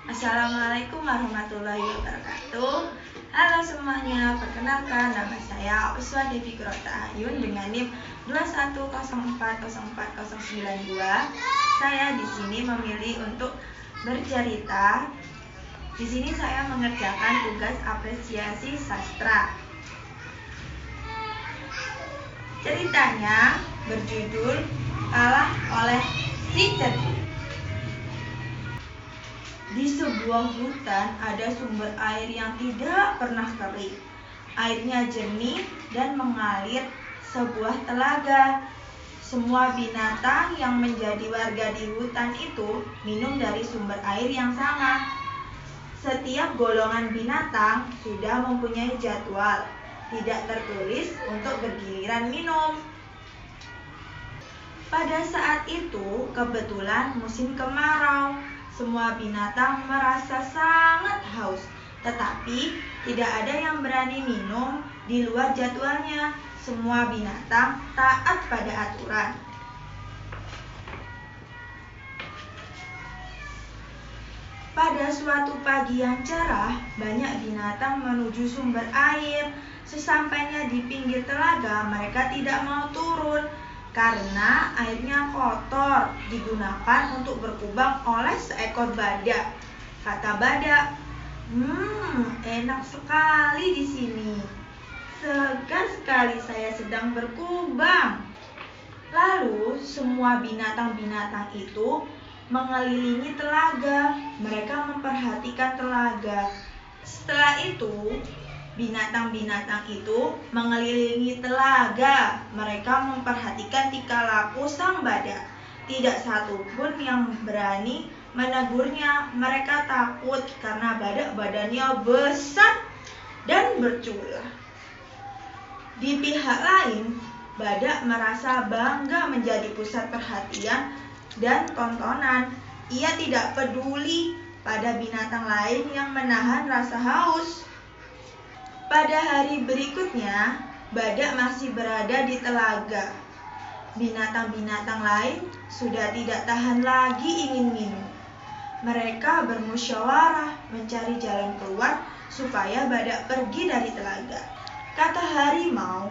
Assalamualaikum warahmatullahi wabarakatuh. Halo semuanya, perkenalkan nama saya Uswa Devi Kurota Ayun dengan NIM 210404092. Saya di sini memilih untuk bercerita. Di sini saya mengerjakan tugas apresiasi sastra. Ceritanya berjudul Kalah oleh si Cerdik. Di sebuah hutan ada sumber air yang tidak pernah kering. Airnya jernih dan mengalir sebuah telaga. Semua binatang yang menjadi warga di hutan itu minum dari sumber air yang sama. Setiap golongan binatang sudah mempunyai jadwal, tidak tertulis untuk bergiliran minum. Pada saat itu kebetulan musim kemarau. Semua binatang merasa sangat haus, tetapi tidak ada yang berani minum di luar jadwalnya. Semua binatang taat pada aturan. Pada suatu pagi yang cerah, banyak binatang menuju sumber air. Sesampainya di pinggir telaga, mereka tidak mau turun karena airnya kotor, digunakan untuk berkubang oleh seekor badak. Kata badak, enak sekali di sini. Segar sekali saya sedang berkubang. Lalu semua binatang-binatang itu mengelilingi telaga. Mereka memperhatikan telaga. Setelah itu, binatang-binatang itu mengelilingi telaga. Mereka memperhatikan tingkah laku sang badak. Tidak satu pun yang berani menegurnya. Mereka takut karena badak badannya besar dan bercula. Di pihak lain, badak merasa bangga menjadi pusat perhatian dan tontonan. Ia tidak peduli pada binatang lain yang menahan rasa haus. Pada hari berikutnya, badak masih berada di telaga. Binatang-binatang lain sudah tidak tahan lagi ingin minum. Mereka bermusyawarah mencari jalan keluar supaya badak pergi dari telaga. Kata harimau,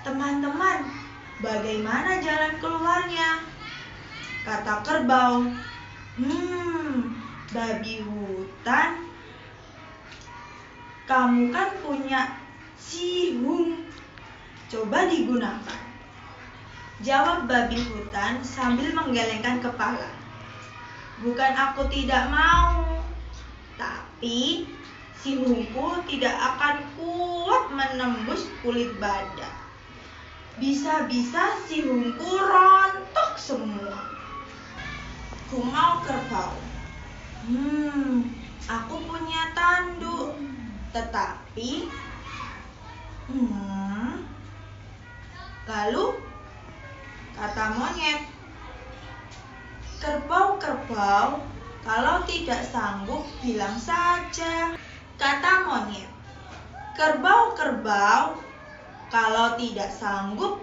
"Teman-teman, bagaimana jalan keluarnya?" Kata kerbau, babi hutan, kamu kan punya sihung, coba digunakan. Jawab babi hutan sambil menggelengkan kepala. Bukan aku tidak mau, tapi sihungku tidak akan kuat menembus kulit badak. Bisa-bisa sihungku rontok semua. Gumau kerbau. Aku punya tanduk, tetapi lalu kata monyet, kerbau-kerbau, kalau tidak sanggup bilang saja. Kata monyet, kerbau-kerbau, kalau tidak sanggup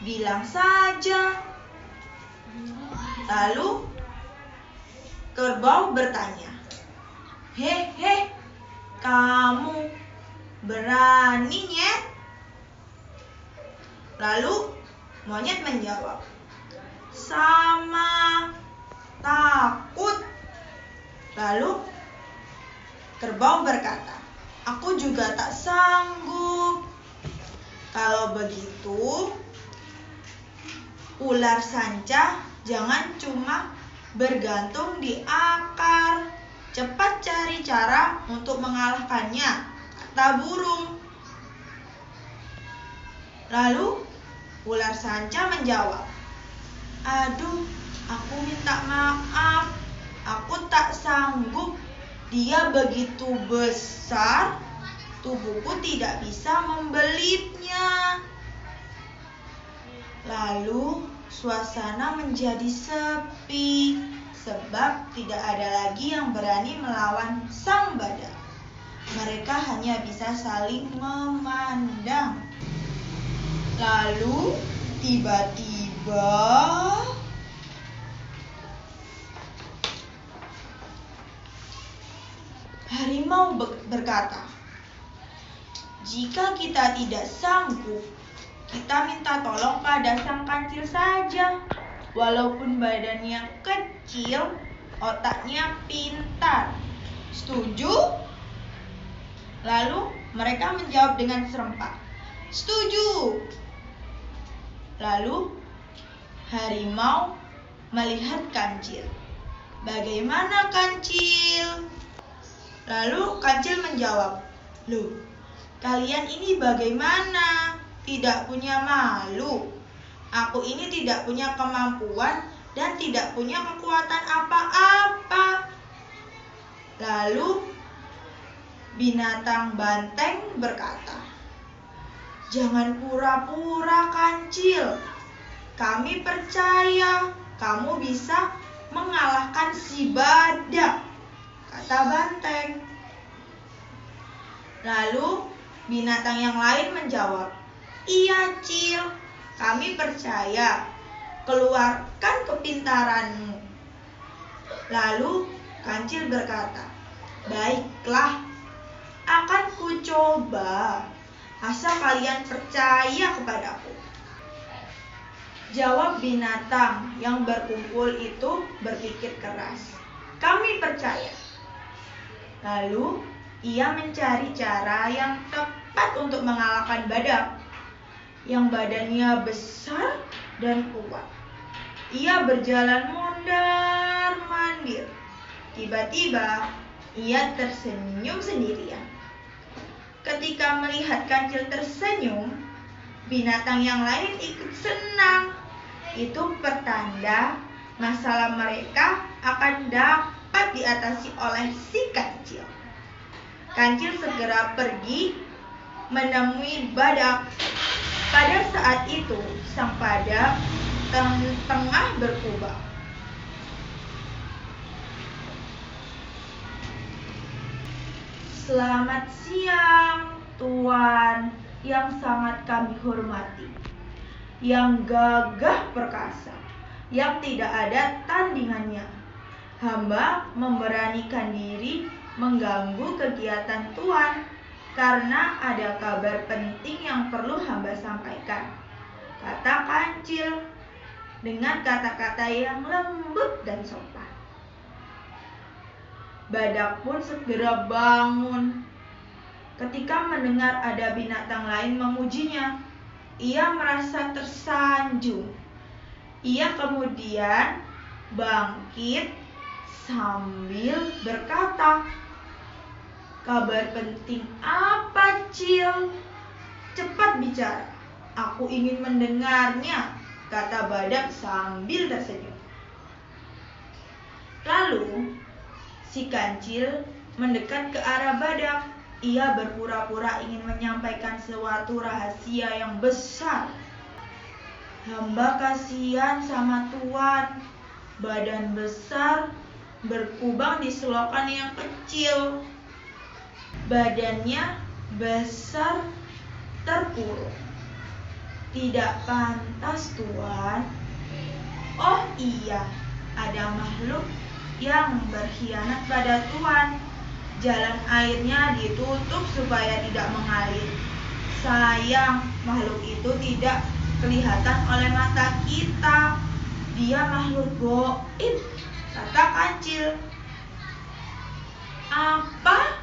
bilang saja. Lalu kerbau bertanya, "He, kamu berani, nyet?" Lalu monyet menjawab, "Sama, takut." Lalu kerbau berkata, "Aku juga tak sanggup." Kalau begitu, ular sanca jangan cuma bergantung di akar. Cepat cari cara untuk mengalahkannya, kata burung. Lalu ular sanca menjawab, "Aduh, aku minta maaf. Aku tak sanggup. Dia begitu besar, tubuhku tidak bisa membelitnya." Lalu suasana menjadi sepi sebab tidak ada lagi yang berani melawan sang badak. Mereka hanya bisa saling memandang. Lalu tiba-tiba Harimau berkata, "Jika kita tidak sanggup, kita minta tolong pada sang kancil saja. Walaupun badannya kecil, otaknya pintar. Setuju?" Lalu mereka menjawab dengan serempak, "Setuju." Lalu harimau melihat kancil. "Bagaimana, kancil?" Lalu kancil menjawab, "Loh, kalian ini bagaimana? Tidak punya malu? Aku ini tidak punya kemampuan dan tidak punya kekuatan apa-apa." Lalu binatang banteng berkata, "Jangan pura-pura, kancil. Kami percaya kamu bisa mengalahkan si badak," kata banteng. Lalu binatang yang lain menjawab, "Iya, Cil, kami percaya. Keluarkan kepintaranmu." Lalu kancil berkata, "Baiklah, akan kucoba, asal kalian percaya kepadaku." Jawab binatang yang berkumpul itu berpikir keras, "Kami percaya." Lalu ia mencari cara yang tepat untuk mengalahkan badak yang badannya besar dan kuat. Ia berjalan mondar-mandir. Tiba-tiba ia tersenyum sendirian. Ketika melihat kancil tersenyum, binatang yang lain ikut senang. Itu pertanda masalah mereka akan dapat diatasi oleh si kancil. Kancil segera pergi menemui badak. Pada saat itu sang badak tengah berkubang. "Selamat siang, Tuan yang sangat kami hormati, yang gagah perkasa, yang tidak ada tandingannya. Hamba memberanikan diri mengganggu kegiatan Tuan karena ada kabar penting yang perlu hamba sampaikan," kata kancil dengan kata-kata yang lembut dan sopan. Badak pun segera bangun. Ketika mendengar ada binatang lain memujinya, ia merasa tersanjung. Ia kemudian bangkit sambil berkata, "Kabar penting apa, Cil? Cepat bicara, aku ingin mendengarnya," kata badak sambil tersenyum. Lalu si kancil mendekat ke arah badak. Ia berpura-pura ingin menyampaikan suatu rahasia yang besar. "Hamba kasihan sama Tuan. Badan besar berkubang di selokan yang kecil. Badannya besar terkurung. Tidak pantas, Tuan." "Oh iya, ada makhluk yang berkhianat pada Tuan. Jalan airnya ditutup supaya tidak mengalir. Sayang, makhluk itu tidak kelihatan oleh mata kita. Dia makhluk goib," kata kancil. "Apa?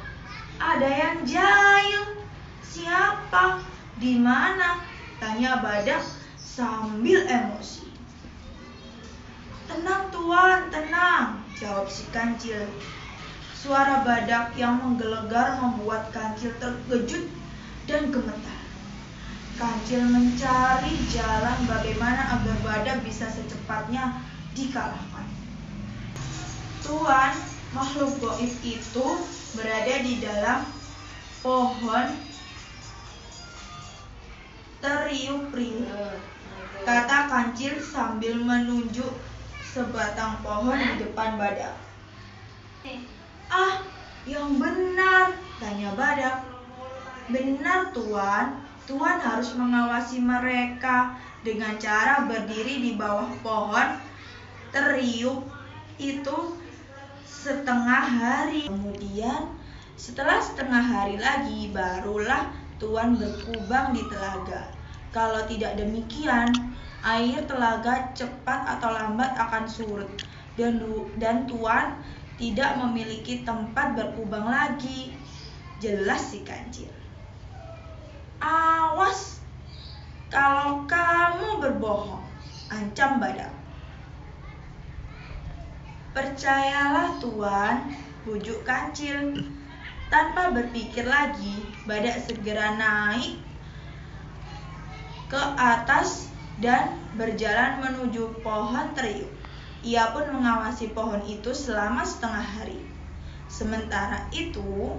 Ada yang jahil? Siapa? Di mana?" tanya badak sambil emosi. "Tenang, Tuan, tenang," jawab si kancil. Suara badak yang menggelegar membuat kancil terkejut dan gemetar. Kancil mencari jalan bagaimana agar badak bisa secepatnya dikalahkan. "Tuan, makhluk goib itu berada di dalam pohon teriup-riup," kata kancil sambil menunjuk sebatang pohon di depan badak. "Ah, yang benar," tanya badak. "Benar, Tuan. Tuan harus mengawasi mereka dengan cara berdiri di bawah pohon teriup itu setengah hari. Kemudian Setelah setengah hari lagi, barulah Tuan berkubang di telaga. Kalau tidak demikian, air telaga cepat atau lambat akan surut, dan Tuan tidak memiliki tempat berkubang lagi. Jelas si kancil. Awas, kalau kamu berbohong, ancam Badak. Percayalah Tuan, bujuk kancil. Tanpa berpikir lagi, Badak segera naik ke atas dan berjalan menuju pohon teriuk. Ia pun mengawasi pohon itu selama setengah hari. Sementara itu,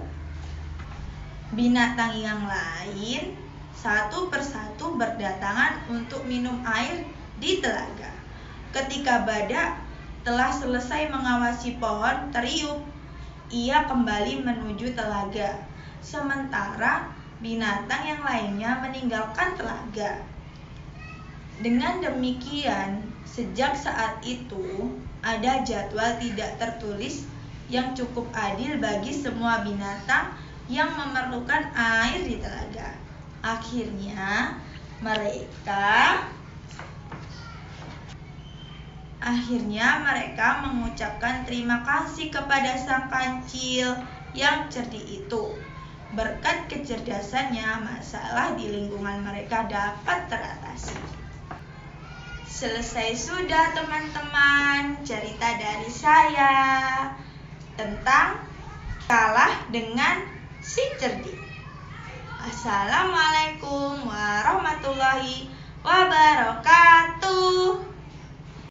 binatang yang lain satu persatu berdatangan untuk minum air di telaga. Ketika Badak telah selesai mengawasi pohon teriuk, ia kembali menuju telaga. Sementara binatang yang lainnya meninggalkan telaga. Dengan demikian, sejak saat itu ada jadwal tidak tertulis yang cukup adil bagi semua binatang yang memerlukan air di telaga. Akhirnya mereka mengucapkan terima kasih kepada sang kancil yang cerdik itu. Berkat kecerdasannya, masalah di lingkungan mereka dapat teratasi. Selesai sudah teman-teman cerita dari saya tentang kalah dengan si cerdik. Assalamualaikum warahmatullahi wabarakatuh.